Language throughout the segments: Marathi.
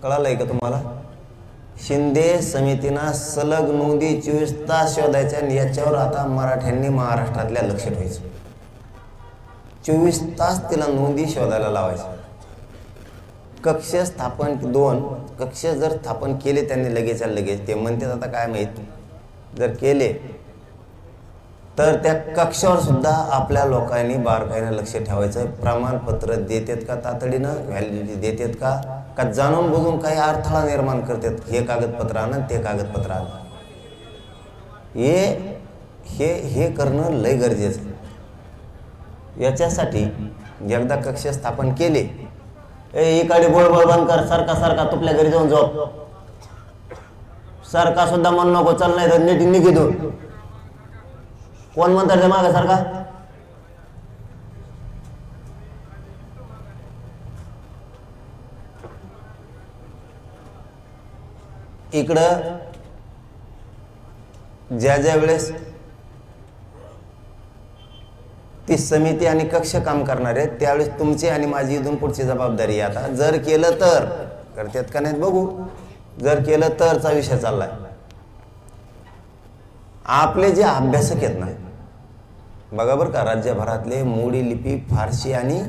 कळालंय का तुम्हाला? शिंदे समितीनं सलग नोंदी 24 तास शोधायच्या आणि याच्यावर आता मराठ्यांनी महाराष्ट्रातल्या लक्ष ठेवायचं. 24 तास तिला नोंदी शोधायला लावायचं. कक्ष स्थापन 2 कक्ष जर स्थापन केले त्यांनी लगेच ते म्हणतात आता काय माहित, जर केले तर त्या कक्षावर सुद्धा आपल्या लोकांनी बारकाईने लक्ष ठेवायचं. प्रमाणपत्र देतात का तातडीनं, व्हॅलिडिटी देतात का जाणून बघून काही अडथळा निर्माण करतात, हे कागदपत्र आणा ते कागदपत्र आणा. हे करणं लय गरजेचं आहे. याच्यासाठी एकदा कक्ष स्थापन केले, इकडे बोळबोळ बंद कर, सारखा तुपल्या घरी जाऊन झोप, सारखा सुद्धा मन नको, चल नाही तर नीट निघितो. कोण म्हणतात ते मागे सारखा? इकडं ज्या वेळेस ती समिती आणि कक्ष काम करणार आहे त्यावेळेस तुमची आणि माझी इथून पुढची जबाबदारी आहे. आता जर केलं तर करतात का नाहीत बघू, जर केलं तरचा विषय चाललाय. आपले जे अभ्यासक आहेत ना, बघा बरं का, राज्यभरातले मोडी लिपी, फारसी आणि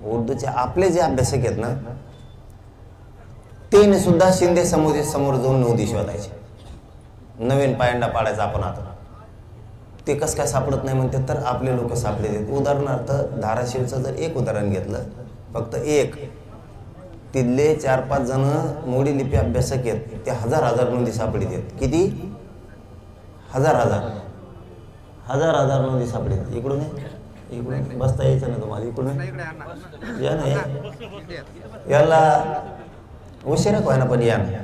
उर्दूचे आपले जे अभ्यासक आहेत ना, ते सुद्धा शिंदे समिती समोर जाऊन नोंदी शोधायचे. नवीन पायंडा पाडायचा आपण आता. ते कसं काय सापडत नाही म्हणते, तर आपले लोक सापडले आहेत. उदाहरणार्थ धाराशिवचं जर एक उदाहरण घेतलं, फक्त एक, तिथले 4-5 जण मोडी लिपी अभ्यासक आहेत, ते हजार नोंदी सापडीत आहेत. किती? हजार नोंदी सापडीत. इकडून बसता यायचं ना तुम्हाला, इकडून या ना, याला उशिरा काय ना, पण या ना.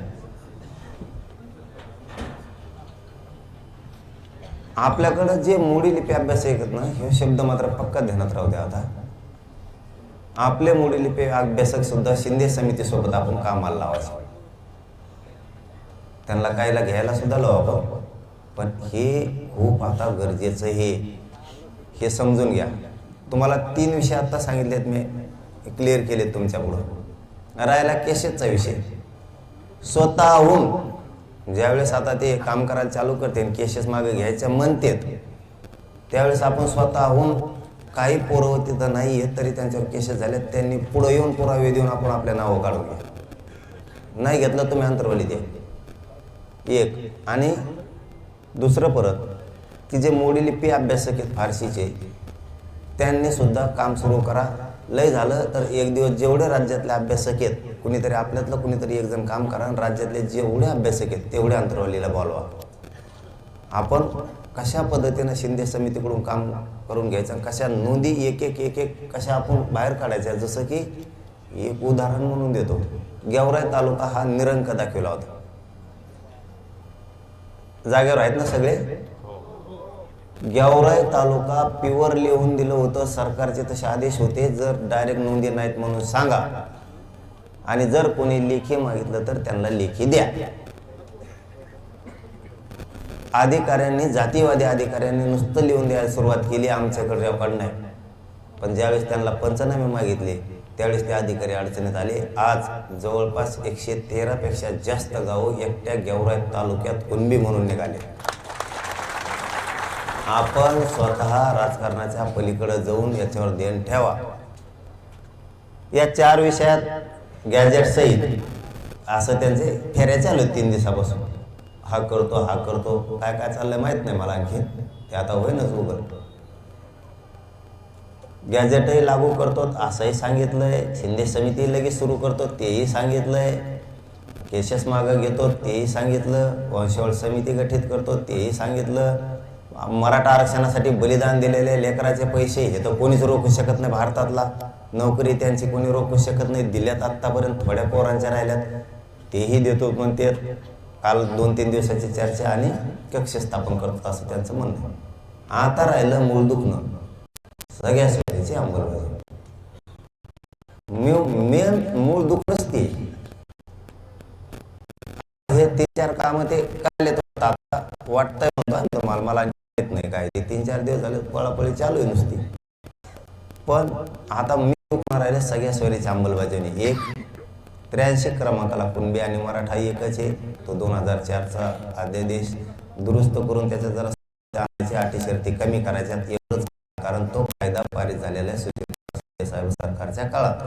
आपल्याकडं जे मोडी लिपी अभ्यास आहेत ना, हे शब्द मात्र पक्का ध्यानात राहू द्या. आता आपले मोडी लिपी अभ्यासक सुद्धा शिंदे समिती सोबत आपण कामाला लावायचं. त्यांना कायला घ्यायला सुद्धा लावा, पण हे खूप आता गरजेचं हे समजून घ्या. तुम्हाला 3 विषय आता सांगितलेत, मी क्लिअर केलेत तुमच्या पुढं. राहिला केसेसचा विषय. स्वतःहून ज्यावेळेस आता ते काम करायला चालू करते, केसेस मागे घ्यायच्या म्हणतात, त्यावेळेस आपण स्वतःहून, काही पोरं तिथं नाही आहेत तरी त्यांच्यावर केसेस झाले, त्यांनी पुढं येऊन पुरावे देऊन आपण आपल्या नावं काढून घ्या. नाही घेतलं तुम्ही अंतर्वली ते एक. आणि दुसरं परत की जे मोडी लिपी अभ्यासक आहेत फारसीचे, त्यांनी सुद्धा काम सुरू करा. लय झालं तर एक दिवस जेवढे राज्यातले अभ्यासक आहेत, कुणीतरी आपल्यातलं कुणीतरी एक जण काम करा, आणि राज्यातले जेवढे अभ्यासक आहेत तेवढे अंतर्वालीला बोलवा. आपण कशा पद्धतीनं शिंदे समितीकडून काम करून घ्यायचं, कशा नोंदी एक कशा आपण बाहेर काढायच्या. जसं की एक उदाहरण म्हणून देतो, गेवराई तालुका हा निरंक दाखवला होता. जागेवर आहेत ना सगळे? गेवराई तालुका प्युअर लिहून दिलं होतं, सरकारचे तसे आदेश होते, जर डायरेक्ट नोंदी नाहीत म्हणून सांगा, आणि जर कोणी लेखी मागितलं तर त्यांना लेखी द्या. अधिकाऱ्यांनी, जातीवादी अधिकाऱ्यांनी नुसतं लिहून द्यायला सुरुवात केली, आमच्याकडे रेकॉर्ड नाही. पण ज्यावेळेस त्यांना पंचनामे मागितले त्यावेळेस ते अधिकारी अडचणीत आले. आज जवळपास 113 पेक्षा जास्त गावं एकट्या गेवराई तालुक्यात कुणबी म्हणून निघाले. आपण स्वतः राजकारणाच्या पलीकडे जाऊन याच्यावर ध्यान ठेवा. या 4 विषयात गॅजेट सहित असं त्यांचे फेऱ्या चालू आहेत 3 दिवसापासून. हा करतो काय चाललंय माहित नाही मला आणखी, ते आता होईनच उघड. गॅजेटही लागू करतो असंही सांगितलंय, शिंदे समिती लगेच सुरू करतो तेही सांगितलंय, केसेस मागं घेतो तेही सांगितलं, वंशवळ समिती गठीत करतो तेही सांगितलं, मराठा आरक्षणासाठी बलिदान दिलेले लेकराचे पैसे हे तर कोणीच रोखू शकत नाही. भारतातला नोकरी त्यांची कोणी रोखू शकत नाही. दिल्यात आत्तापर्यंत, थोड्या पोरांच्या राहिल्यात तेही देतो म्हणते. काल 2-3 दिवसाची चर्चा आणि कक्ष स्थापन करतो असं त्यांचं म्हणणं. आता राहिलं मूळ दुखणं, सगळ्या सोयीची अंमलबजावणी. मेन मूळ दुखणंच ते. हे 3-4 कामं ते काढले आता वाटतंय म्हणतो मला येत नाही काय. ते 3-4 दिवस झाले पळापळी चालू आहे नुसती. पण आता मी दुखणार राहिले सगळ्या सोयीची अंमलबजावणी. एक 83 क्रमांकाला कुणबी आणि मराठा एकच आहे. तो 2004चा अध्यादेश दुरुस्त करून त्याच्या जरा अटी शर्ती कमी करायच्या एवढंच, कारण तो कायदा पारित झालेला आहे सुशील साहेब सरकारच्या काळात.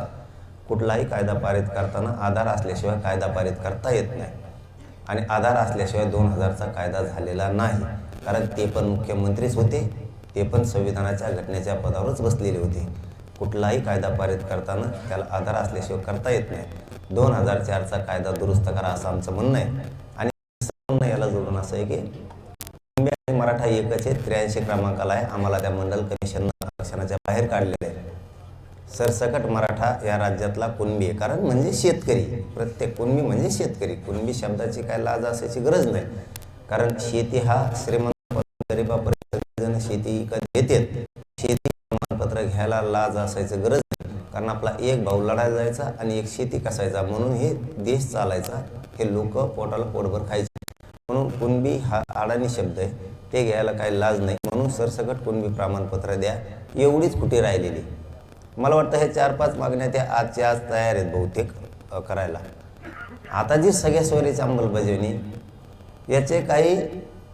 कुठलाही कायदा पारित करताना आधार असल्याशिवाय कायदा पारित करता येत नाही आणि आधार असल्याशिवाय 2000चा कायदा झालेला नाही, कारण ते पण मुख्यमंत्रीच होते, ते पण संविधानाच्या घटनेच्या पदावरच बसलेले होते. कुठलाही कायदा पारित करताना त्याला आधार असल्याशिवाय करता येत नाही. 2004चा कायदा दुरुस्त करा असं आमचं म्हणणं आहे. आणि म्हणणं याला जोडून असं आहे की कुणबी आणि मराठा एकच आहे, 83 क्रमांकाला आहे. आम्हाला त्या मंडल कमिशननं आरक्षणाच्या बाहेर काढलेलं आहे. सरसकट मराठा या राज्यातला कुणबी आहे, कारण म्हणजे शेतकरी, प्रत्येक कुणबी म्हणजे शेतकरी. कुणबी शब्दाची काय लाज असायची गरज नाही, कारण शेती हा श्रीमंत गरीबापर्यंत शेती घेतात. शेती प्रमाणपत्र घ्यायला लाज असायचं गरज नाही, कारण आपला एक भाऊ लढायला जायचा आणि एक शेती कसायचा, म्हणून हे देश चालायचा, हे लोक पोटाला पोटभर खायचे. म्हणून कुणबी हा अडाणी शब्द आहे, ते घ्यायला काही लाज नाही. म्हणून सरसकट कुणबी प्रमाणपत्र द्या, एवढीच कुठे राहिलेली. मला वाटतं हे 4-5 मागण्या त्या आजच्या आज तयार आहेत बहुतेक करायला. आता जी सगळ्या सोयीची अंमलबजावणी याचे काही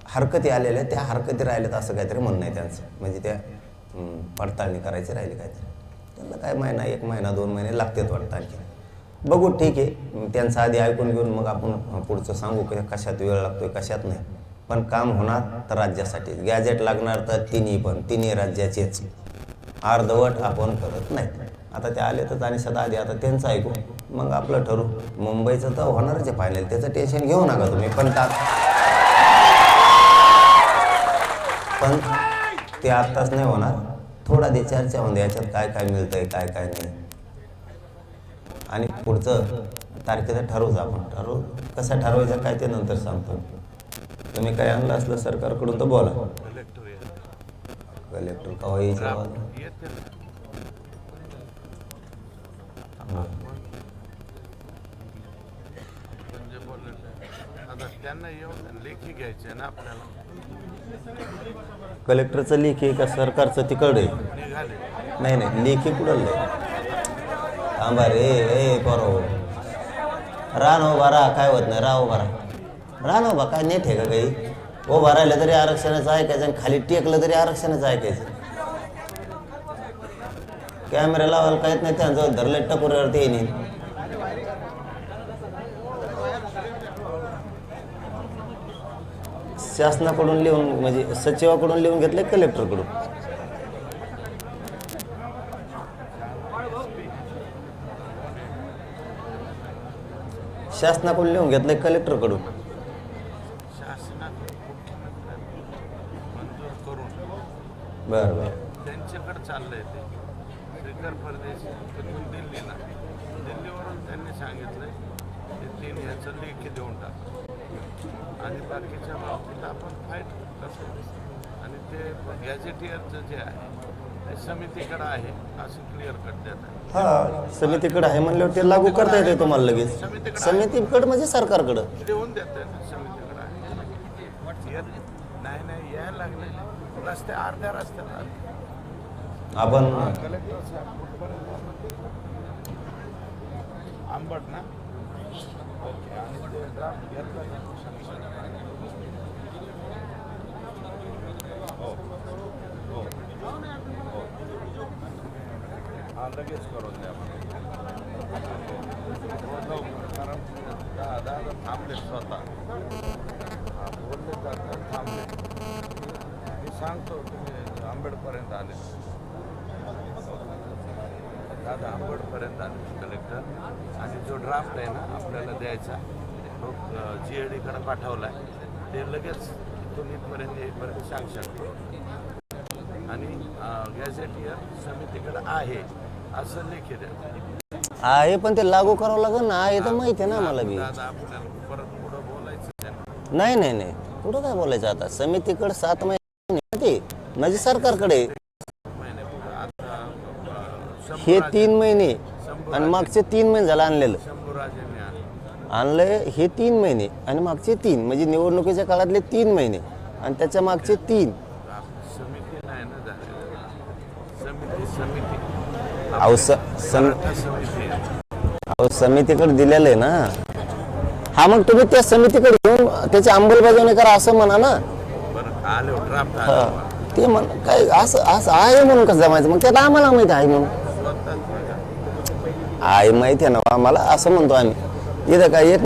हरकती आलेल्या, त्या हरकती राहिल्यात असं काहीतरी म्हणणं आहे त्यांचं, म्हणजे त्या पडताळणी करायची राहिली काहीतरी. त्यांना काय महिना, 1 महिना 2 महिने लागतात वाटतं. आणखी बघू, ठीक आहे, त्यांचं आधी ऐकून घेऊन मग आपण पुढचं सांगू की कशात वेळ लागतोय कशात नाही. पण काम होणार तर राज्यासाठी, गॅजेट लागणार तर तिन्ही राज्याचेच, अर्धवट आपण करत नाही. आता ते आले तर आणि सदा आधी आता त्यांचं ऐकू, मग आपलं ठरू. मुंबईचं तर होणारच आहे फायनल, त्याचं टेन्शन घेऊ नका तुम्ही. पण ते आत्ताच नाही होणार, थोडा दे चर्चा होऊन याच्यात काय काय मिळतंय काय काय नाही, आणि पुढचं तारखेचं ठरवूच आपण. कसं ठरवायचं काय ते नंतर सांगतो. तुम्ही काय आणलं असलं सरकारकडून तर बोला. कलेक्टर का यायचं कलेक्टरचं लेखी का सरकारचं तिकड आहे? नाही लेखी कुठं थांबा रे, ए बरो रान उभा राहा, काय होत नाही, राह उभा रान उभा, काय नेट आहे का काही? उभा राहिलं तरी आरक्षणाचं ऐकायचं आणि खाली टेकलं तरी आरक्षणाचं ऐकायचं. कॅमेरा लावायला काहीच नाही, त्यांचं धरलं टकोऱ्यावरती येईल. शासनाकडून लिहून, म्हणजे सचिवाकडून लिहून घेतलंय कलेक्टरकडून. शासनाकडून लिहून घेतलंय कलेक्टरकडून. बरं त्यांच्याकडे चाललंय ते श्रीकर परदेश तिथून दिल्लीला, दिल्लीवरून त्यांनी सांगितलंय ते 3 ह्याचं लेखी देऊन टाक आणि बाकीच्या बाबतीत आपण फाईट कसं. आणि ते गॅझेटियरचं जे आहे ते समितीकडे आहे असं क्लिअर कट देत आहे. हा, समितीकडे आहे म्हणल्यावर ते लागू करता येते तुम्हाला लगेच. समितीकडे म्हणजे सरकारकडं देऊन देत आहे, समितीकडे आहे. नाही यायला लागले रस्ते, अर्ध्या रस्त्यात आपण कलेक्टर साहेब आंबट ना. ओके, आणि ते ड्राफ्ट घेतलं ना हा लगेच करून द्या कारण दादा थांबले स्वतः. हा बोलले जातात थांबले. मी सांगतो तुम्ही आंबेडपर्यंत आले, दादा आंबेडपर्यंत आले कलेक्टर. आणि जो ड्राफ्ट आहे ना आपल्याला द्यायचा तो GADकडे पाठवला आहे, ते लगेच इथून इथपर्यंत येईपर्यंत सँक्शन आणि गॅझेटियर समितीकडे आहे असं लेखी द्या. आहे पण ते लागू करावं लागेल ना, आहे तर माहिती आहे ना मला बी. दादा आपल्याला परत पुढं बोलायचं नाही पुढं काय बोलायचं आता. समितीकडे 7 महिने ते म्हणजे सरकारकडे हे 3 महिने आणि मागचे 3 महिने झालं आणलेलं. आणलंय हे 3 महिने आणि मागचे 3 म्हणजे निवडणुकीच्या काळातले 3 महिने आणि त्याच्या मागचे 3. समिती नाही ना झालेलं, समिती अहो हो, समितीकडे दिलेलं आहे ना. हा मग तुम्ही त्या समितीकडे घेऊन त्याची अंमलबजावणी करा असं म्हणा ना. बरं आले ड्राफ्ट हा, ते म्हण काय असं असं आहे म्हणून कसं जमायचं मग त्याला आम्हाला माहिती आहे म्हणून आहे माहिती आहे ना आम्हाला असं म्हणतो आम्ही. इथं काय एक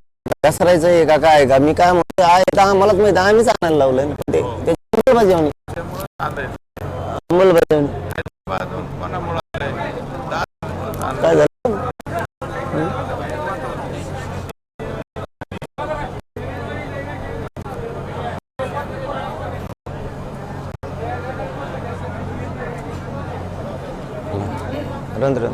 घसरायचं आहे का काय का मी काय म्हणतो आहे तर आम्हालाच माहिती आम्हीच आणायला लावलंय ना ते त्याची अंमलबजावणी अंमलबजावणी काय झालं. रंध्र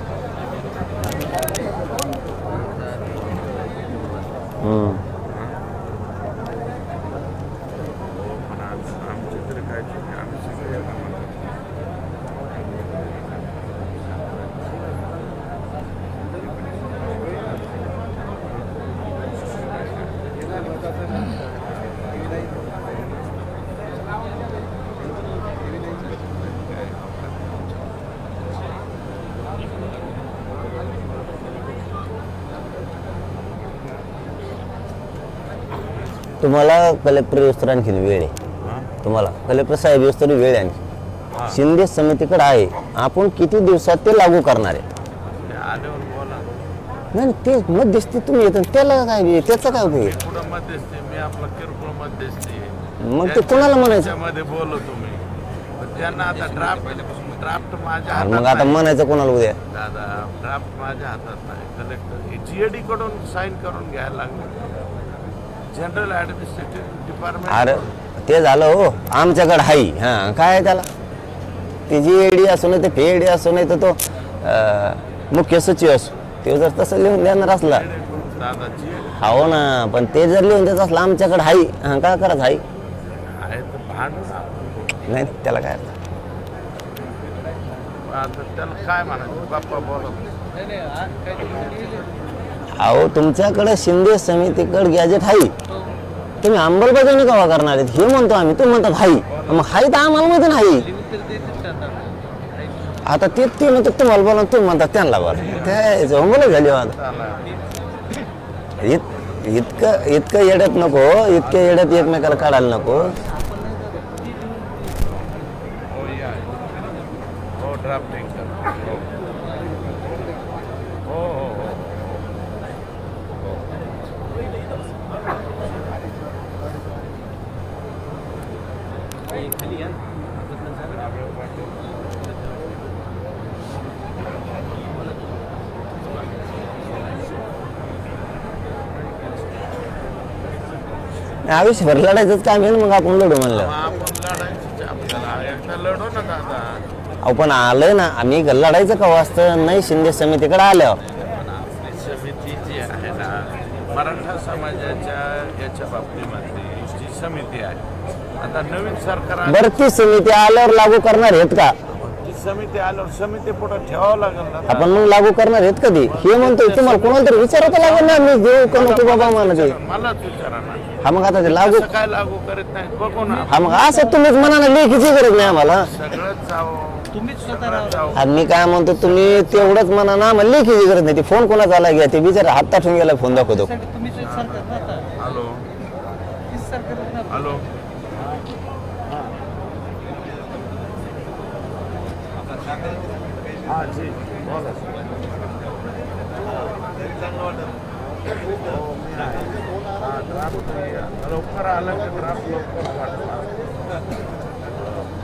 तुम्हाला कलेक्टर येऊस्तर आणखी वेळ आहे. तुम्हाला कलेक्टर साहेब येऊस्तर वेळ आहे आणखी. शिंदे समितीकडे आहे. आपण किती दिवसात ते लागू करणार आहे. नाही ते मध्यस्थी तुम्ही येत त्याला काय त्याचा काय उपयोग आहे. मग ते कोणाला म्हणायचं त्यांना आता ड्राफ्ट माझ्या मग आता म्हणायचं कोणाला उद्या. दादा ड्राफ्ट माझ्या हातात नाही. कलेक्टर जीएडी कडून साईन करून घ्यायला लागले. General administrative department. अरे ते झालं हो आमच्याकडे हाई. हा काय आहे त्याला ते जीएडी असो नाही ते फेडी असो नाही तर तो मुख्य सचिव असो ते जर तसं लिहून देणार असला दादा जीएडी हो ना पण ते जर लिहून देत असलं आमच्याकडे हाई. हा काय करायचं हाई आहे तर भांडून नाही त्याला काय अर्थ. आता त्याला काय म्हणायचं बाप्पा बोला. अहो तुमच्याकडे शिंदे समितीकडे गॅजेट हाई तुम्ही अंमलबजावणी केव्हा करणार आहेत हे म्हणतो आम्ही. तुम्ही म्हणतात हाई मग हाई तर आम्हाला माहिती ना हाई. आता ते म्हणतात तुम्हाला बोला तुम्ही म्हणतात त्यांना बोला ते अंमल झाली आता. इतकं येड्यात नको इतक्या येड्यात एकमेकाला काढायला नको. ड्राफ्टिंग हो हो हो आयुष्यभर लढायचंच काम आहे ना मग आपण लढू म्हणलं. आपण लढायची आपल्याला एकदा लढू ना दादा. अहो पण आलंय ना आम्ही लढायचं का वाजतं नाही शिंदे समितीकडे आल्यावर. आपली समिती जी आहे ना मराठा समाजाच्या याच्या बाबतीमध्ये जी समिती आहे आता नवीन सरकार बरं ती समिती आल्यावर लागू करणार आहेत का. ती समिती आल्यावर समिती पुढे ठेवावं लागेल ना. आपण मग लागू करणार आहेत कधी हे म्हणतोय तुम्हाला कोणाला तरी विचारायचं लागेल ना मी देऊ का नको बाबा मला ते. मलाच विचारा ना. हा मग आता ते लागू काय लागू करत नाही बघू ना. हा मग असं तुम्हीच म्हणा ना लेखीची गरज नाही आम्हाला. सगळंच जावं तुम्हीच स्वतः आणि मी काय म्हणतो तुम्ही तेवढंच म्हणा ना मला लेखीची गरज नाही. ते फोन कोणाचा आला घ्या ते बिचारा हात टाकून गेला फोन दाखवतो. हॅलो हॅलो हा जी बोला. हा ड्राफ्ट लवकर आलं की ड्राफ्ट लवकर पाठवा.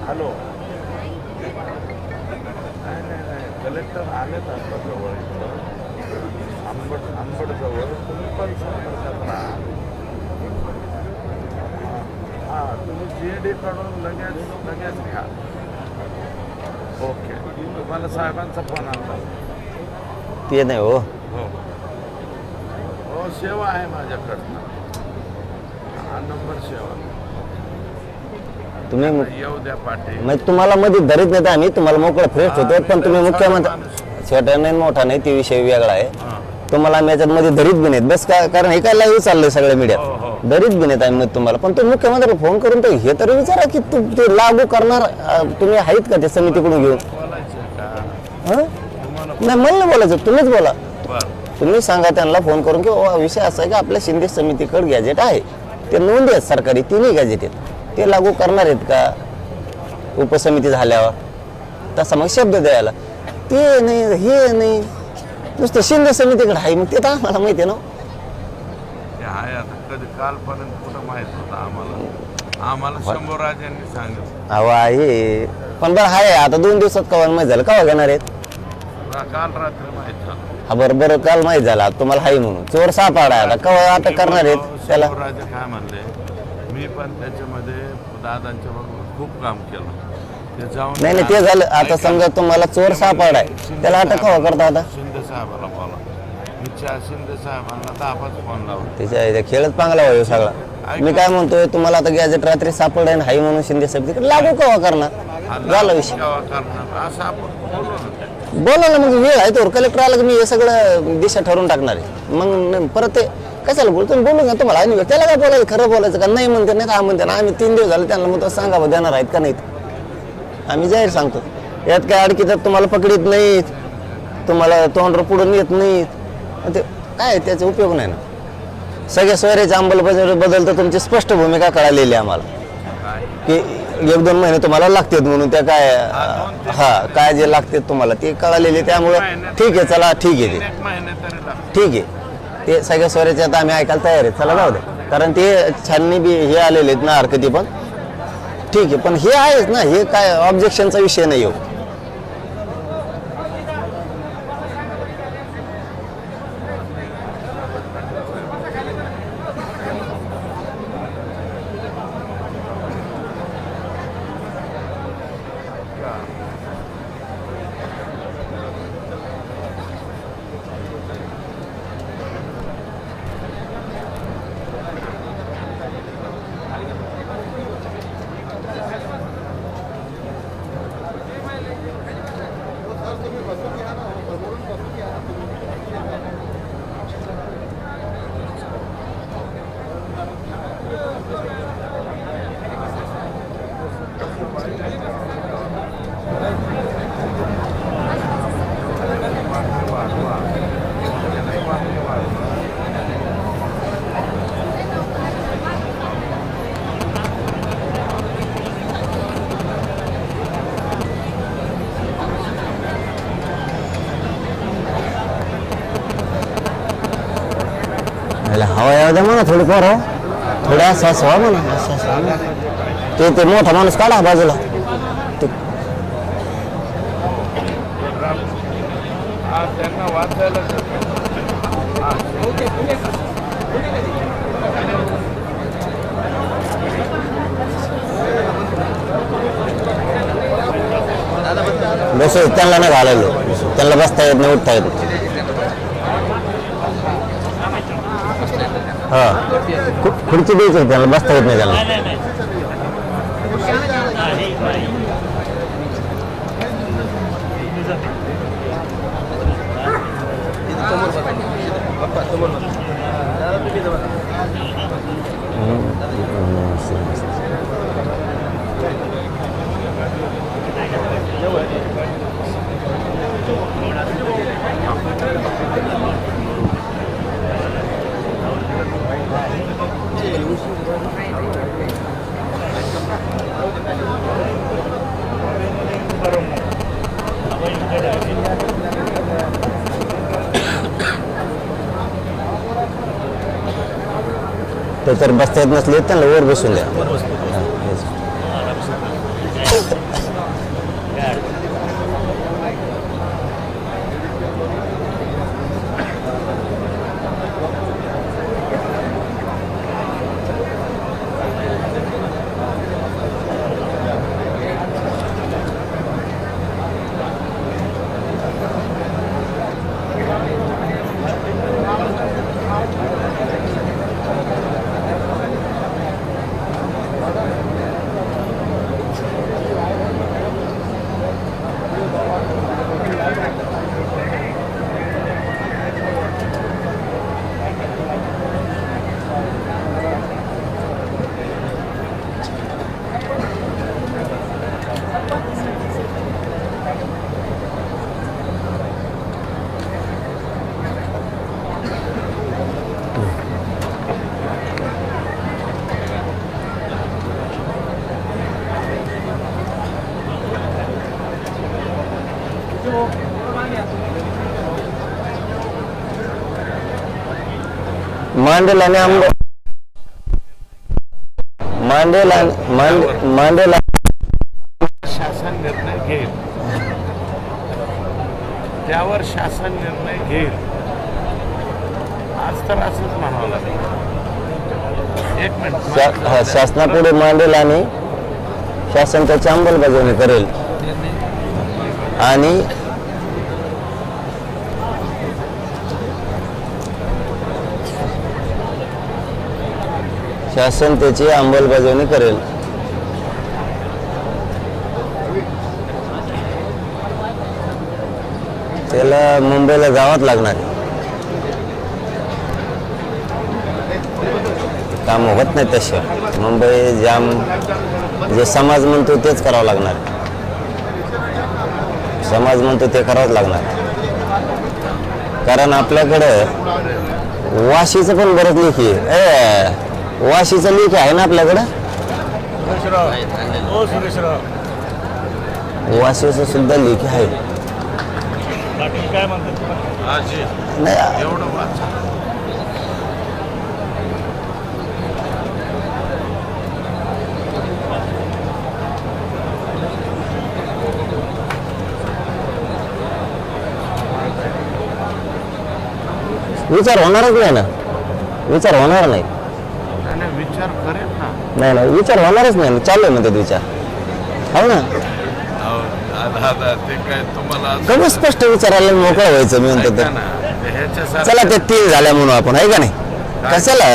हॅलो नाही कलेक्टर आलेत आता जवळ इथं आंबड जवळ. तुम्ही पण संपर्कात राहा. हां तुम्ही जीएडी कडून लगेच घ्या. ओके तुम्हाला साहेबांचा फोन आला ते नाही हो हो हो सेवा आहे माझ्याकडनं. हा नंबर सेवा तुम्ही येऊ द्या पाटील. म्हणजे तुम्हाला मध्ये धरीत नाही आम्ही तुम्हाला मोकळं फ्रेश होतो पण तुम्ही मुख्यमंत्री छोटा नाही मोठा नाही ते विषय वेगळा आहे. तुम्हाला आम्ही याच्यात मध्ये धरीत बी नाहीत बस काय कारण हे काय लाईव्ह चाललंय सगळ्या मीडियात धरीत बी नाहीत आम्ही तुम्हाला. पण तुम्ही मुख्यमंत्र्याला फोन करून तर हे तरी विचारा की ते लागू करणार तुम्ही आहेत का ते समितीकडून घेऊन. बोलायचं का हं? नाही मला नाही बोलायचं तुम्हीच बोला. तुम्ही सांगा त्यांना फोन करून की विषय असा आहे की आपल्या शिंदे समितीकडे गॅजेट आहे, ते नोंदी आहेत सरकारी, तिन्ही गॅजेट आहेत, ते लागू करणार आहेत का उपसमिती झाल्यावर? तसा मग शब्द द्यायला ते नाही, हे नाही, नुसतं शिंदे समितीकडे आहे, मग ते तर आम्हाला माहिती आहे ना. ते आहे आता कधी कालपर्यंत कुठं माहित होतं आम्हाला शंभू राजांनी सांगितलं. अहो आहे, पण बरं आहे आता 2 दिवसात कवा माहीत झालं, कवा घेणार आहेत? काल रात्री माहित झालं. हा बरं काल माहीत झाला तुम्हाला हाय म्हणून, चोर सापडा आता कवा अटक करणार आहेत त्याला? शंभू राजे काय म्हणले, मी पण त्याच्यामध्ये दादांच्या बरोबर खूप काम केलं, ते जाऊन नाही ते झालं. आता समजा तुम्हाला चोर सापडाय, त्याला अटक कवा करता आता? शिंदे साहेबाला बोला, मी शिंदे साहेबांना 10 फोन लावला. त्याच्या खेळच चांगला व्हायो सगळा. मी काय म्हणतोय, तुम्हाला आता गॅजेट रात्री सापडाय हाय म्हणून शिंदे साहेब तिकडे लागू कवा करणार? झाला विषय, असं आपण बोलू ना. बोला ना. मग वेळ आहे तर कलेक्टर आला की मी हे सगळं दिशा ठरवून टाकणार आहे. मग परत ते कशाला बोलतो, बोलू का तुम्हाला आणि त्याला काय बोलायचं, खरं बोलायचं का? नाही म्हणते नाही हा म्हणते ना, आम्ही 3 दिवस झाले त्यांना म्हणतो सांगा देणार आहेत का नाहीत, आम्ही जाहीर सांगतो. यात काय अडकी तर तुम्हाला पकडीत नाहीत, तुम्हाला तोंडर पुढून येत नाहीत, ते काय त्याचा उपयोग नाही ना. सगळ्या सोयऱ्याची अंमलबजावणी बद्दल तर तुमची स्पष्ट भूमिका कळालेली आहे आम्हाला की 1-2 महिने तुम्हाला लागतात म्हणून, त्या काय काय जे लागते तुम्हाला ते कळालेले, त्यामुळं ठीक आहे, चला ठीक आहे, ते ठीक आहे, ते सगळ्या सोयऱ्याचे आता आम्ही ऐकायला तयार आहे, चला जाऊ दे, कारण ते छाननी बी हे आलेले आहेत ना हरकती, पण ठीक आहे. पण हे आहेच ना, हे काय ऑब्जेक्शनचा विषय नाही हो. हवा यावं द्या म्हणा थोडी पोर, थोडे असं व्हा म्हणा, ते मोठा माणूस काढा बाजूला. त्यांना वाचायला बस त्यांना नाही घालायलो, त्यांना बसता येत नाही, उठता येत नाही. हा खुर्ची द्यायची त्यांना, बसता येत नाही त्यांना. तर बसता येत नसले त्यांना वर बसून द्या. मांडेल आणि मांडेल शासन निर्णय घेईल, त्यावर शासन निर्णय घेईल. आज तर असंच म्हणावं लागेल. एक मिनिट, शासनापुढे मांडेल आणि शासन त्याची अंमलबजावणी करेल. आणि शासन त्याची अंमलबजावणी करेल. त्याला मुंबईला जावंच लागणार, काम होत नाही तसे. मुंबई जाम जे समाज म्हणतो तेच करावं लागणार. समाज म्हणतो ते करावंच लागणार. कारण आपल्याकडं वाशीचं पण बरंच लेखी आहे. वाशीचं लेखी आहे ना आपल्याकडं. वाशीचं सुद्धा लेखी आहे. काय म्हणतात नाही, एवढं वाच. विचार होणारच नाही ना. विचार होणार नाही. आणि विचार करेल ना. नाही नाही, विचार होणारच नाही. चालू म्हणतात विचार. हो ना, ते काय तुम्हाला कमी स्पष्ट विचारायला मोकळं व्हायचं. मी म्हणतो तर चला ते 3 झाल्या म्हणून आपण, आहे का नाही. कशाला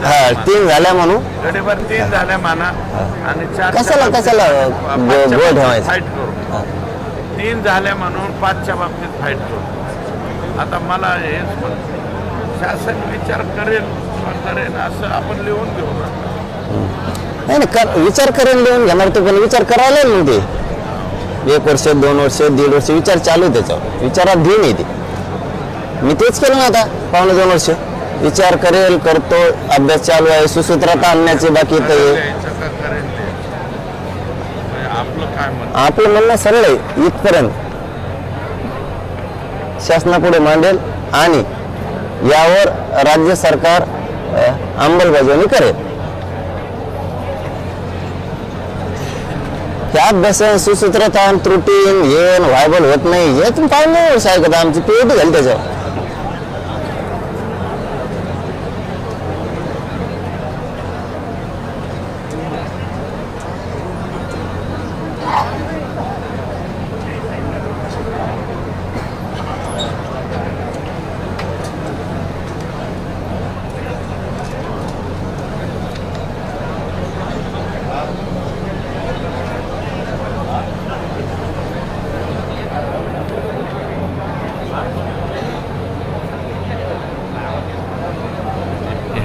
हा 3 झाल्या म्हणून, गडीभर 3 झाल्या म्हणा. आणि कशाला गोळ ठेवायचं. फाईट करू. 3 झाल्या म्हणून 5च्या बाबतीत फाईट करू. आता मला हे शासन विचार करेल असं आपण लिहून घेऊ ना. नाही नाही, विचार करेल लिहून घेणार तो, पण विचार करायला मग ते 1 वर्ष 2 वर्ष 1.5 वर्ष विचार चालू आहे. त्याच्यावर विचारात घेऊन येते. मी तेच केलं ना आता 1.5-2 वर्ष. विचार करेल, करतो, अभ्यास चालू आहे. सुसूत्रता आणण्याचे बाकी येतं. आपलं काय म्हणणं, आपलं म्हणणं सरळ आहे. इथपर्यंत शासनापुढे मांडेल आणि यावर राज्य सरकार अंमलबजावणी करेल. ह्या अभ्यास सुसूत्रता त्रुटी हे व्हायबल होत नाही. हे तुम्ही काय नाही ऐकत. आमची पीएचडी झाली त्याच्यावर.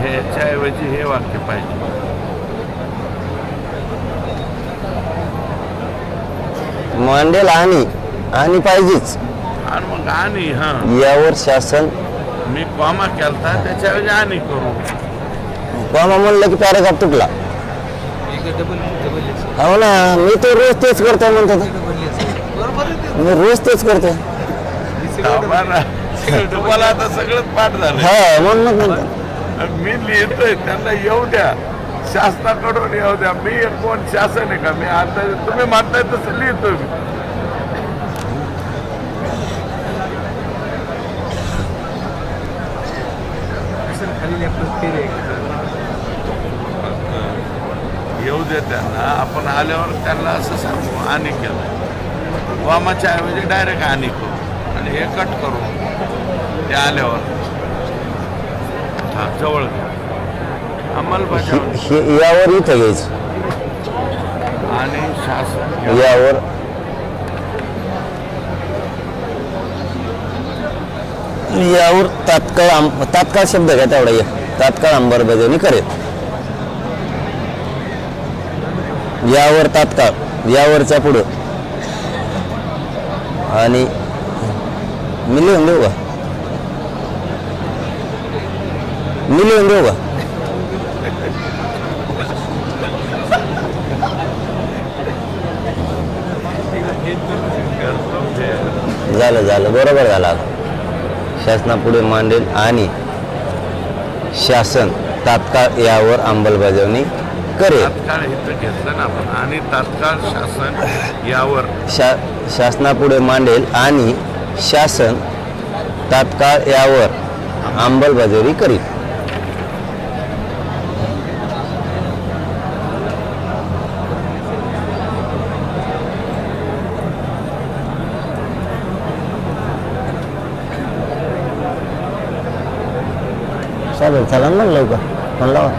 ह्याच्याऐवजी हे वाक्य पाहिजे. मांडेल आणि पाहिजेच. आणि मग आणि यावर शासन, मी कॉमा केलता त्याच्याऐवजी आणि करू. कॉमा म्हणलं की पॅराग्राफ तुटला. हो ना, मी तो रोज तेच करतोय म्हणतो. मी रोज तेच करतोय. तुम्हाला आता सगळंच पाठ झालं. हा म्हणून म्हणतो मी लिहितोय, त्यांना येऊ द्या, शासनाकडून येऊ द्या. मी कोण शासन आहे का? मी आता तुम्ही म्हणताय तसं लिहितोय मी. येऊ दे त्यांना. आपण आल्यावर त्यांना असं सांगू आणि केलं. वामाच्या ऐवजी डायरेक्ट आणि करू आणि हे कट करू. ते आल्यावर जवळ अंमलबजावणी यावर इथं घ्यायचं. आणि शासन यावर तात्काळ शब्द घ्या तेवढा. तात्काळ अंमलबजावणी करेल. यावर तात्काळ, यावरच्या पुढं. आणि मी लिहून देऊ का? मी लिहून देऊ का? झालं बरोबर झालं. शासनापुढे मांडेल आणि शासन तात्काळ यावर अंमलबजावणी करेल. तात्काळ इथं घेतलं ना आपण आणि तात्काळ शासन यावर शासनापुढे मांडेल आणि शासन तात्काळ यावर अंमलबजावणी करील. चालेल, चला ना लवकर फोन लावा.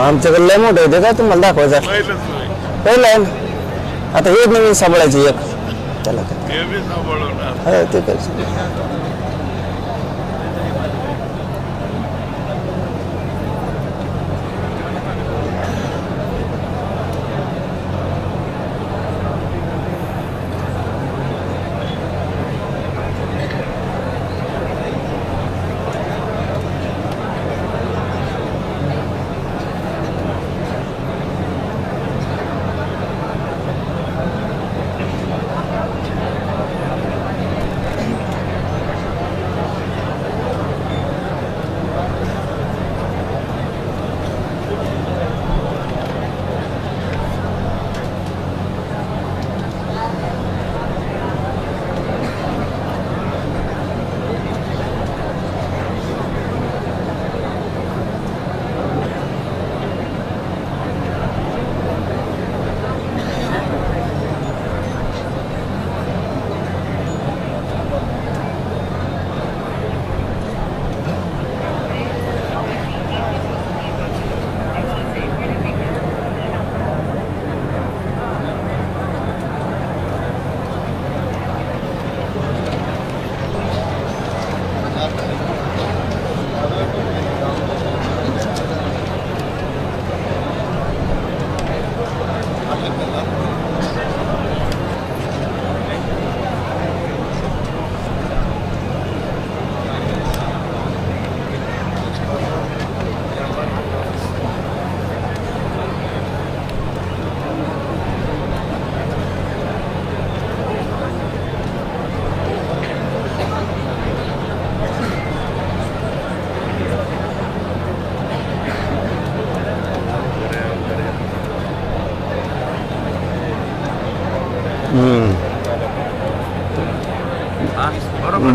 आमच्याकडे लय मोठं होते का तुम्हाला दाखवायचं पहिलं आहे ना. आता हे नवीन सांभाळायची एक त्याला काय ते करायचं.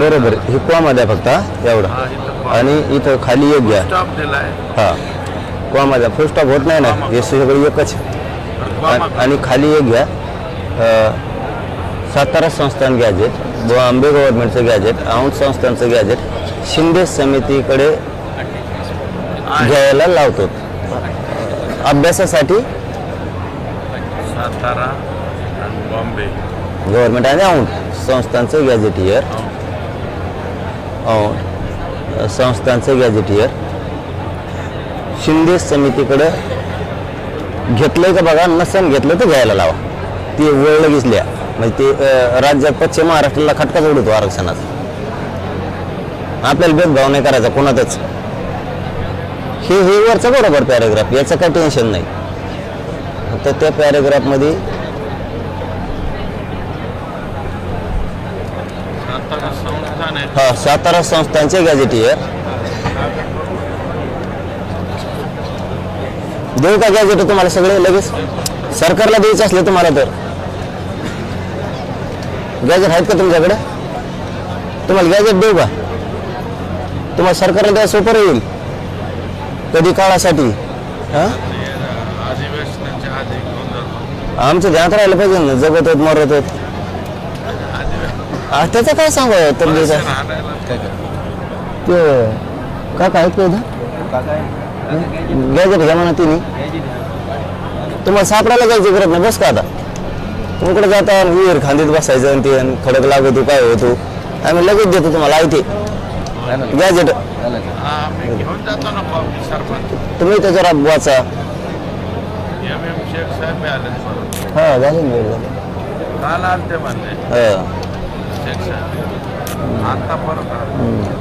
बरोबर. हे कोमध्ये फक्त एवढं आणि इथं खाली एक घ्या. हा कोमध्ये फुल स्टॉप होत नाही ना, हे सगळं एकच. आणि खाली एक घ्या. सातारा संस्थान गॅजेट, बॉम्बे गव्हर्नमेंटचं गॅजेट, औंध संस्थानचं गॅजेट शिंदे समितीकडे घ्यायला लावतो अभ्यासासाठी. सातारा बॉम्बे गव्हर्नमेंट आणि औंध संस्थांचं गॅजेटियर, औंध संस्थांचं गॅजेटियर शिंदे समितीकडे घेतलंय का बघा, नसेल घेतलं तर घ्यायला लावा. ती वेळ लगेच लिहा, म्हणजे ते राज्यात पश्चिम महाराष्ट्राला खटकाच उडतो आरक्षणाचा. आपल्याला भेदभाव नाही करायचा कोणातच. हे वरचं बरोबर पॅरेग्राफ, याचं काही टेन्शन नाही. फक्त त्या पॅरेग्राफमध्ये सातारा संस्थान आहे. हा, सातारा संस्थानचे गॅझेटियर देऊ का गॅझेट तुम्हाला सगळे लगेच? सरकारला द्यायचं असले तुम्हाला तर गॅझेट आहेत का तुमच्याकडे? तुम्हाला गॅझेट देऊ का? तुम्हाला सरकारला द्यायला सोपं येईल कधी काळासाठी. हा, अधिवेशनाच्या आधी घेऊन जातो. आमचं ध्यान राहिलं पाहिजे ना, जगत होत मरत होत. त्याचं काय सांगा तर ते काय गॅजेट घ्या म्हणा तिने. तुम्हाला सापडायला जायची गरज नाही, बस का आता तुमकडे जाता विहीर खांदीत बसायचं आणि ते खडक लागतो काय होतो, आम्ही लगेच देतो तुम्हाला आहे ते गॅजेट. आम्ही घेऊन जातो ना सरपंच. तुम्ही त्याच्यावर वाचा. MM शेख साहेब आले परत. हा, झाले ना, झाले. काल आलते म्हणले हा, शेख साहेब, आता परत आले.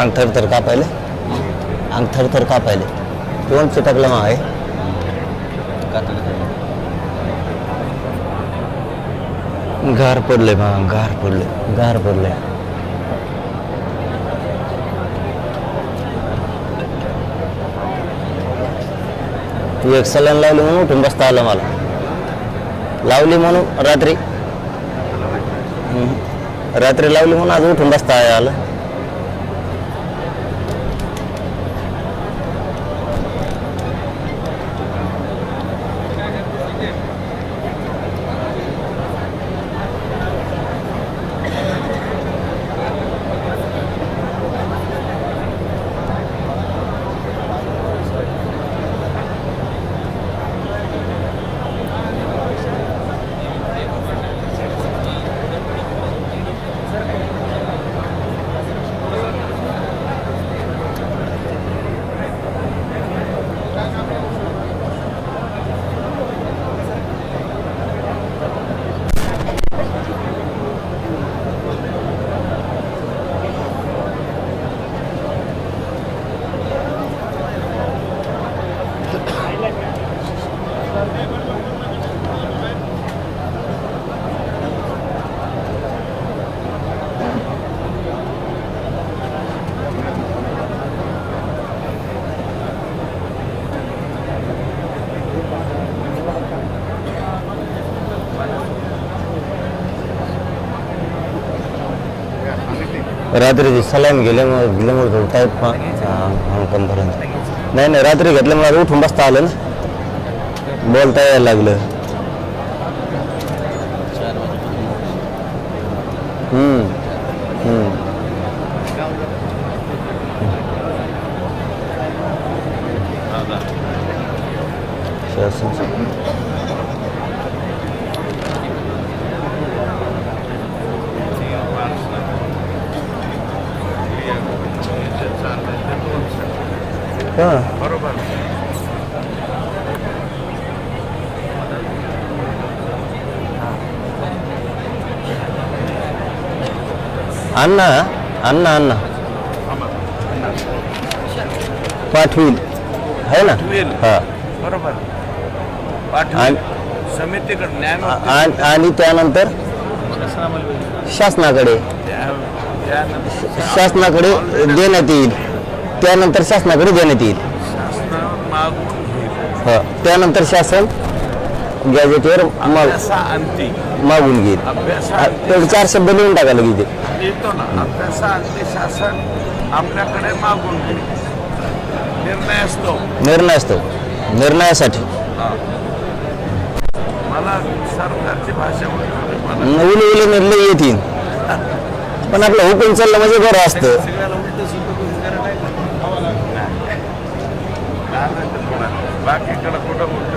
अंग थरथर कापायले, अंग थरथर कापायले. कोण चिटकलं मग आहे? गार पडले मग, गार पडले, गार पडले. एक सलाईन लावली म्हणून उठून बसता आलं मला. लावली म्हणून रात्री रात्री लावली म्हणून आज उठून बसता आलं. रात्रीची सलाईन गेल्यामुळे थोडं टाईप कंपर्यंत नाही रात्री घेतल्यामुळे उठून बसता आलं ना, बोलता यायला लागलं. बरोबर. अण्णा अण्णा अण्णा पाठवील आहे ना. हा, बरोबर. पाठवून समितीकडे न्याय आणि त्यानंतर शासनाकडे देण्यात येईल. त्यानंतर शासनाकडे देण्यात येईल. हा, त्यानंतर शासन गॅजेटवर मागून घेईल. तेवढे 4 शब्द लिहून टाकायला घेते. येतो ना अभ्यासाअंती शासन आपल्याकडे मागून घेईल. निर्णय असतो निर्णयासाठी. मला सरकारची भाषा उले निर्णय येतील, पण आपलं हुकूम चाललं म्हणजे बरं असतं. बाकीकडे कुठं बोलतो.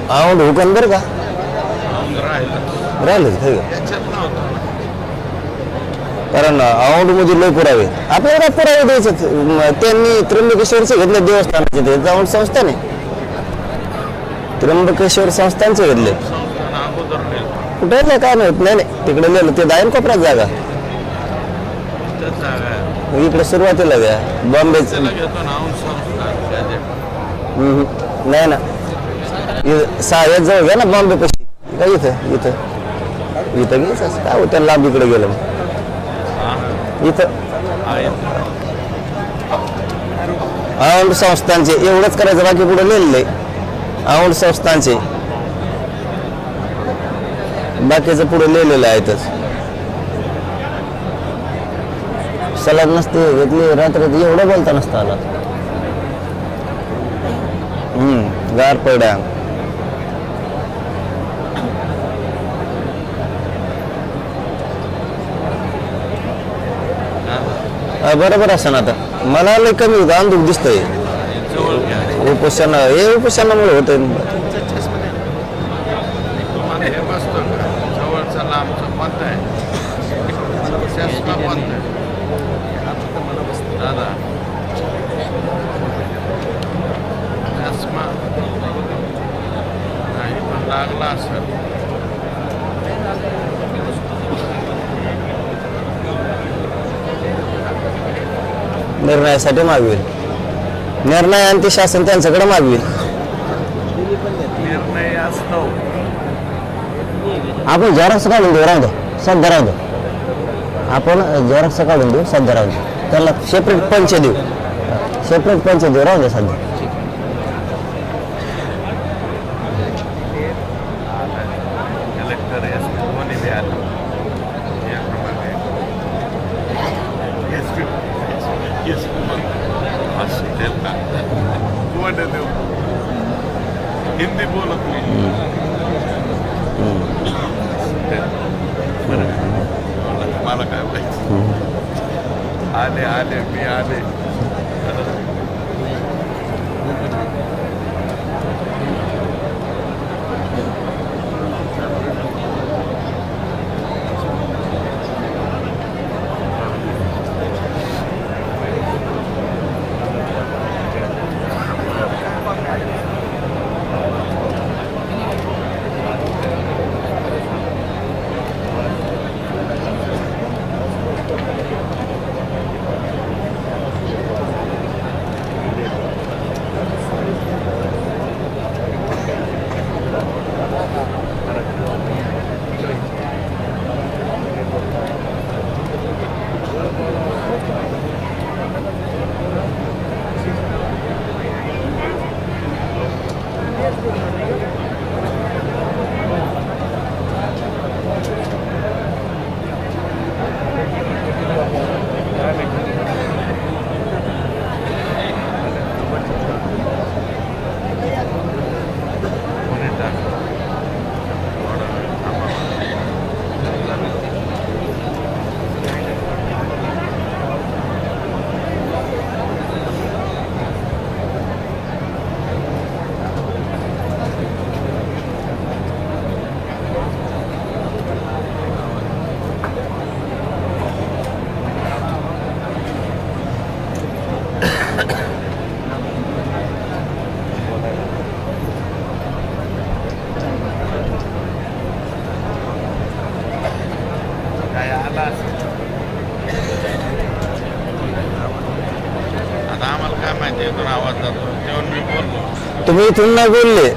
औंड हुकन बरं का राहिलं राहिलं खरं याच्यात नव्हतं कारण औंड मध्ये लय पुरावे आपल्याला पुरावे द्यायचे त्यांनी त्र्यंबकेश्वरचे घेतले देवस्थानाचे ते औंड संस्थान आहे त्र्यंबकेश्वर संस्थानचे घेतले संस्थान अगोदर नेलं कुठे नाही काय माहित नाही नाही तिकडे नेलं ते दायन कोपऱ्यात जागा तिथं जागा आहे इकडे सुरुवातीला द्या बॉम्बेच त्याला घेतो ना औंध संस्थान गॅजेट नाही ना सहाय्यात जवळ घ्या ना बॉम्बे पशी काय इथं इथं इथं घ्यायचं काय होतं लांब इकडे गेलं मग. इथं औंड संस्थानचे एवढंच करायचं बाकी पुढे लिहिलेलं आहे औंड संस्थानचे बाकीचं पुढे लिहिलेलं आहे इथंच सलाद नसते घेतली रात्री एवढं बोलता नसतं आला गार पड्या बरोबर असं ना आता मला लय कमी होतं अंधुक दिसतंय जवळ घ्या उपोषण हे उपोषणामुळे होतं तुम्हाला हे बसतो का जवळचा लांबचं पंथ आहे चष्मा पंथ आहे दादा चष्मा नाही पण लागला असेल निर्णयासाठी मागवेल निर्णय आणि ते शासन त्यांच्याकडे मागवेल निर्णय असतो आपण झेरॉक्स काढून देऊ राहू दे सध्या राहू दे आपण झेरॉक्स काढून देऊ सध्या राहू दे त्याला सेपरेट पंच देऊ सेपरेट पंच देऊ राहू दे सध्या कलेक्टर एस पी दोन्ही बी आले एस पी मग देऊ हिंदी बोलत नाही मला काय माहिती आले आले मी आले काय आला आता आम्हाला काय माहिती इथून आवाज जातो तेव्हा मी बोललो तुम्ही इथून नाही बोलले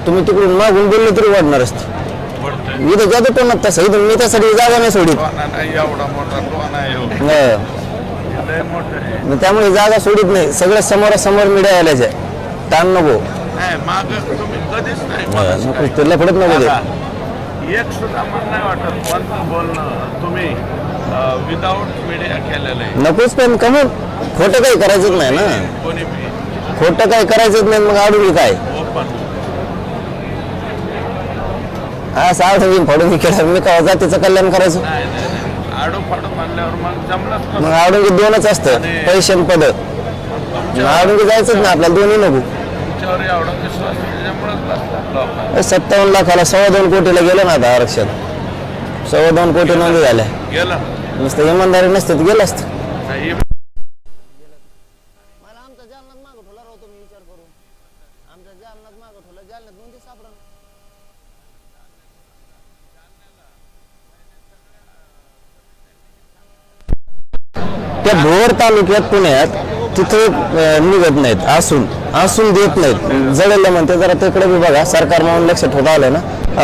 तुम्ही तिकडून मागून बोलले तरी वाढणार असते पडतोय इथं जातो पण तसं इथून मी त्यासाठी जागा नाही सोडित टोना नाही एवढा मोठा टोना येऊ लय मोठं आहे मग त्यामुळे जागा सोडित नाही सगळं समोरासमोर मीडिया यायलाच आहे ताण नको नाही माग तुम्ही कधीच नाही मध्येच नको नाही. तुला पडत नको ते दादा, एक सुद्धा मला नाही वाटत पण बोलणं तुम्ही विदाऊट मीडिया केलेलं आहे नकोच पण कमून खोटं काही करायचंच नाही ना कोणी बी खोटं काही करायचंच नाही मग अडून काय ओपन हा सावध फाडून खेळा मी का जातीचं कल्याण करायचं नाही नाही नाही. आडू फाडू म्हणल्यावर मग जमलंच मग कसं? आडून दोनच असतं पैसे आणि पद आडून जायचंच ना आपल्याला दोन्ही नको त्यांच्यावर एवढा विश्वास त्याच्यामुळेच बसतात लोकांना. 57 लाखाला 2.25 कोटीला गेलं ना आता आरक्षण. 2.25 कोटी नोंदी झाल्या. गेलं नुसतं इमानदारी नसते तर गेलं असतं. नाही मला आमच्या जालन्यात मागं ठेवला राहतो मी विचार करून. आमच्या जालन्यात मागं ठेवला, जालन्यात नोंदी सापडा. त्या भोर तालुक्यात पुण्यात तिथे निघत नाहीत, असून देत नाहीत, जळलं म्हणते. जरा तिकडे बी बघा, सरकार म्हणून लक्ष ठेवता आलं ना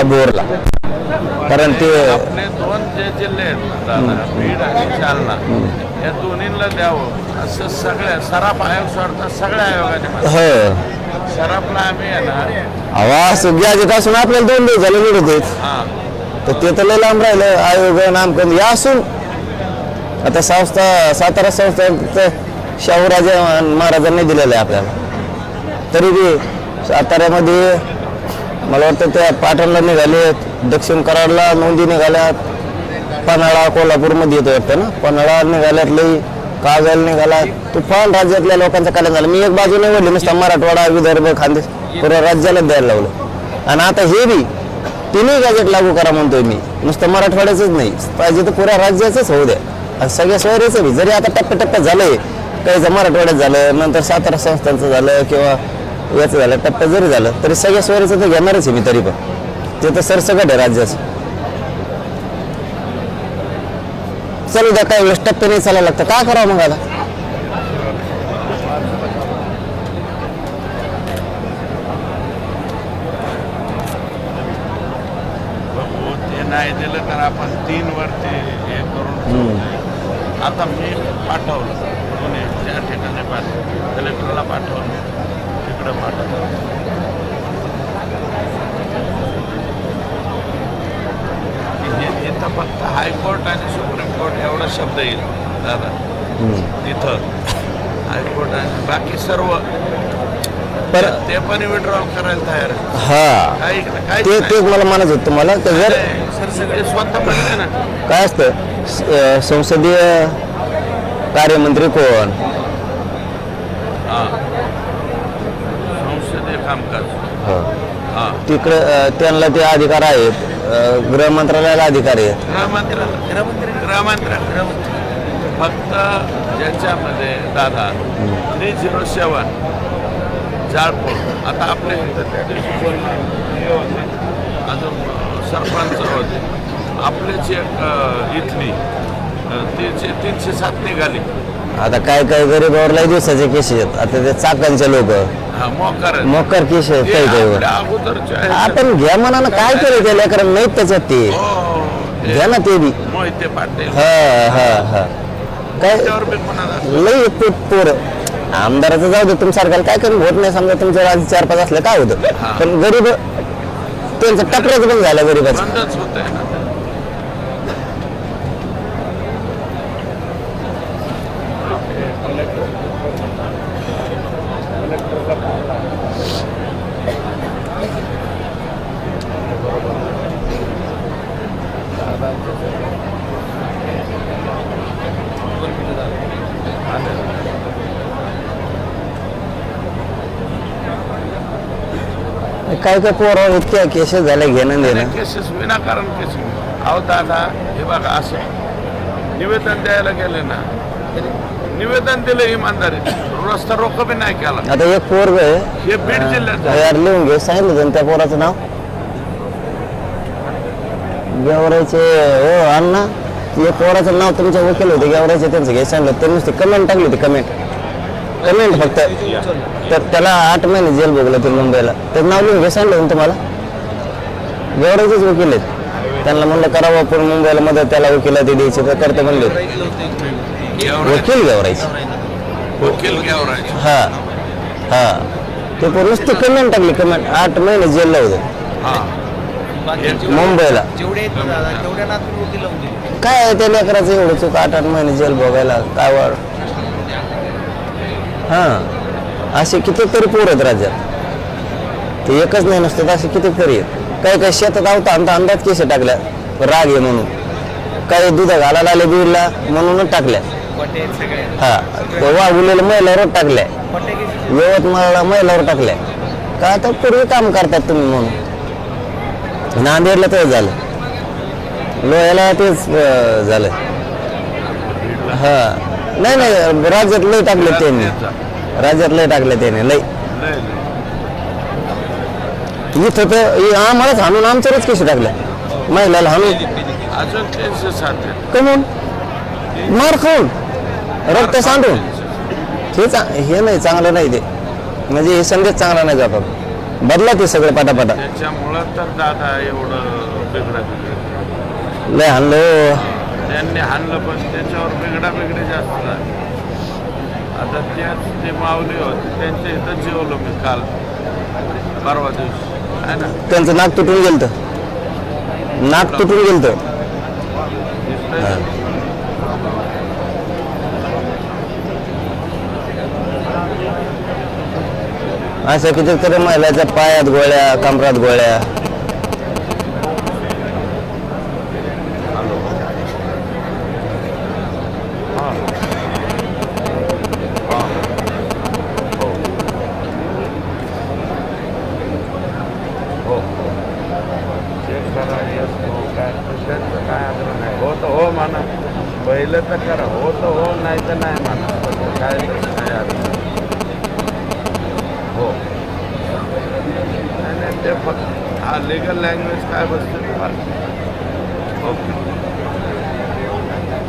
बोरला. कारण ते आपले 2 जे जिल्हे आहेत दादा, बीड आणि जालना, या दोन्हीला द्यावं असं सगळ्या सराफ आयोग सोडता सगळ्या आयोगाने हो सराफला आम्ही येणार. आवाज गॅजेट असून आपल्याला 2 दिवस झाले निघत आहेत. हा तर ते तर लय लांब राहिलं. आयोग नामकरण या असून आता संस्था, सातारा संस्था शाहूराजे महाराजांनी दिलेलं आहे आपल्याला. तरी बी साताऱ्यामध्ये मला वाटतं त्या पाटणला निघाले, दक्षिण कराडला नोंदी निघाल्यात, पन्हाळा कोल्हापूरमध्ये येतो वाटतं ना, पन्हाळा निघाल्यात, लई कागल निघाला. तुफान राज्यातल्या लोकांचं कल्याण झालं. मी एक बाजू निवडली, नुसता मराठवाडा, विदर्भ, खानदेश पुऱ्या राज्याला द्यायला लावलं. आणि आता हे बी तिन्ही गॅजेट लागू करा म्हणतोय मी. नुसतं मराठवाड्याचंच नाही पाहिजे तर पुऱ्या राज्याचंच होऊ द्या. आणि सगळ्या सोयरीचं बी जरी आता टप्प्याटप्प्यात झालंय, काहीचं मराठवाड्यात झालं, नंतर सातारा संस्थांचं झालं किंवा याचं झालं, टप्प्यात जरी झालं तरी सगळ्या सोयरीचं तर घेणारच आहे मी. तरी पण ते तर सरसकट आहे राज्याचं. चलू द्या, काही वेळेस टप्प्याने चालायला लागतं. काय करावं मग आता? बघू, ते नाही दिलं तर आपण 3 वरती हे करून आता मी पाठवलं पुणे त्या ठिकाणी पाठवलं, कलेक्टरला पाठवलं, तिकडं पाठवलं. इथं फक्त हायकोर्ट आणि सुप्रीम कोर्ट एवढा शब्द येईल दादा. तिथं हायकोर्ट आणि बाकी सर्व ते पण विड्रॉल करायला तयार आहे. हा, काही काही ते तेच मला म्हणत होतं तुम्हाला. तर जर ते स्वतः म्हणते ना काय असतं, संसदीय कार्यमंत्री कोण? संसदीय कामकाज हा तिकडे त्यांना ते अधिकार आहेत. गृह मंत्रालयाला अधिकार आहेत. गृहमंत्री फक्त ज्याच्यामध्ये दादा 307 जाळपोळ. आता आपल्या इथं त्या दिवशी बोलले अजून सरपंच होते आपलेच एक इथली, तिचे 307 निघाली. आता काय काय गरीबावर लय दिवसाचे केसेस आहेत. आता ते चाकांचे लोक हा मोकर केसेस ते काही काही आपल्या अगोदरच्या आपण घ्या मनानं काय केलं त्या लेकरांना नाहीत त्याच्यात ते घ्या ना ते बी. मोहिते पाटील हा हा हा काय त्यावर बी कोणाला लई पोर आमदाराचं जाऊ दे, तुमच्यासारख्याला काय करून होत नाही. समजा तुमच्या आधी 4-5 असलं काय होतं, पण गरीब त्यांचं टपऱ्याचं पण झालं गरीबाचं. बंदच होत आहे ना. काय काय पोरावर इतक्या केसेस झाल्या घेणं देणं. केसेस विनाकारण केसेस. अहो दादा हे बघा, असं निवेदन द्यायला गेले ना, निवेदन दिलं इमानदारी, रस्ता रोक बी नाही केला. आता एक पोरग आहे, हे बीड जिल्ह्यात यार लिहून घे, सांगितलं त्यांनी त्या पोराचं नाव गेवरायचे. हो अण्णा, हे पोराचं नाव तुमच्या वकील होते गेवरायचे, त्यांचं घे सांगितलं. त्यांनी नुसती कमेंट टाकली होती, कमेंट फक्त. तर त्याला 8 महिने जेल भोगलं ते मुंबईला. त्याचं नाव लिहून घे सांगितलं तुम्हाला. गेवरायचेच वकील आहेत. त्यांना म्हणलं करावं आपण मुंबईला मदत, त्याला वकिलाती द्यायची तर करते म्हणले. वकील गेवरायचे, वकील गेवरायचे. हा हा ते पण नुसती कमेंट टाकली, कमेंट. 8 महिने जेलला होते मुंबईला. काय आहे त्या लेकराचं एवढं चूक? 8 महिने जेल भोगायला काय वाढ? हा, असे कितीतरी पोर आहेत राज्यात. ते एकच नाही नसतं, असे कितीतरी आहेत. काही काही शेतात आवता अंदाज केस टाकल्या राग आहे म्हणून, काही दूध घालायला आले बीडला म्हणूनच टाकल्या. हा, वाघुलेला महिलावर टाकल्या, यवतमाळला महिलावर टाकल्या. का आता पूर्वी काम करतात तुम्ही म्हणून. नांदेडला तेच झालं, लोह्याला तेच झालं. हा नाही नाही, राज्यात लय टाकले त्यांनी, राज्यात लय टाकले त्याने लय. इथं तर आम्हालाच हाणून आमच्यावरच कशी टाकल्या, महिलाला हाणून अजून केसेस आहेत. कमून मार खाऊन रक्त सांडून. हे नाही चांगलं नाही ते, म्हणजे हे संदेश चांगला नाही जातात. बदला ते सगळं पाटापाटा. त्याच्यामुळं तर दादा एवढं बिघडा लय हाणलं. त्यांनी हाणलं पण त्याच्यावर बिघडे जास्त झाले. आता त्याच ते माऊली होते त्यांच्या इथं जेवलो मी काल परवा दिवशी आहे ना. त्यांचं नाक तुटून गेलं, नाक तुटून गेलं. अशा कितीतरी महिलाच्या पायात गोळ्या, कमरात गोळ्या. हो म्हणा, पहिलं तर करा, हो तर हो, नाही तर नाही म्हणा. काय हो नाही ते फक्त हा लिगल लँग्वेज काय बसते ओके.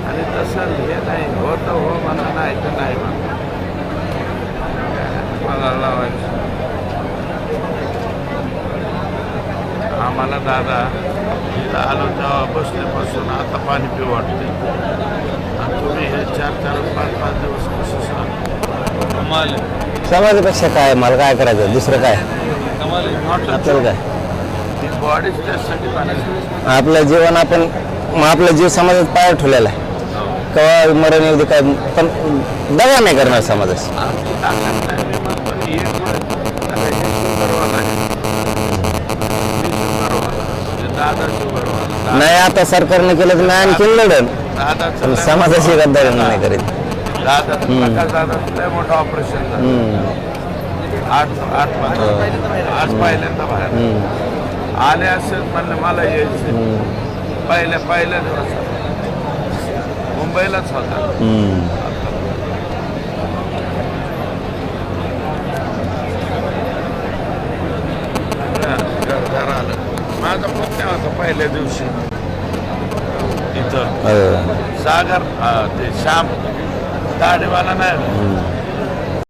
आणि तसं हे नाही, हो तर हो म्हणा, नाही तर नाही म्हणा. मला लावायचं आम्हाला दादा इथं आलो तेव्हा बसल्यापासून आता पाणी पिऊ वाटते. आणि तुम्ही हे 4-5 दिवस कसं सांग. समाजापेक्षा काय, मला काय करायचं दुसरं काय आपल्याला काय. ती बॉडीच त्यासाठी पाणी. आपलं जीवन आपण, आपला जीव समाजात पाय ठेवलेला आहे. केव्हा मरण येऊ दे काय, पण दगा नाही करणार समाजाशी. आमची ताकद नाही. मी म्हणतो की एक दादा शुगरवाला नाही आता सरकारने केलं तर मी आणखीन लढन, पण समाजाशी गद्दारी नाही करीत. दादा लय मोठं ऑपरेशन झालं. 8 आज पहिल्यांदा बाहेर आले असेल म्हणलं मला यायचं. पहिल्या दिवसात मुंबईलाच होता. घर आलं. माझा पुतण्या होता पहिल्या दिवशी इथं. सागर ते श्याम दाढीवाला नाही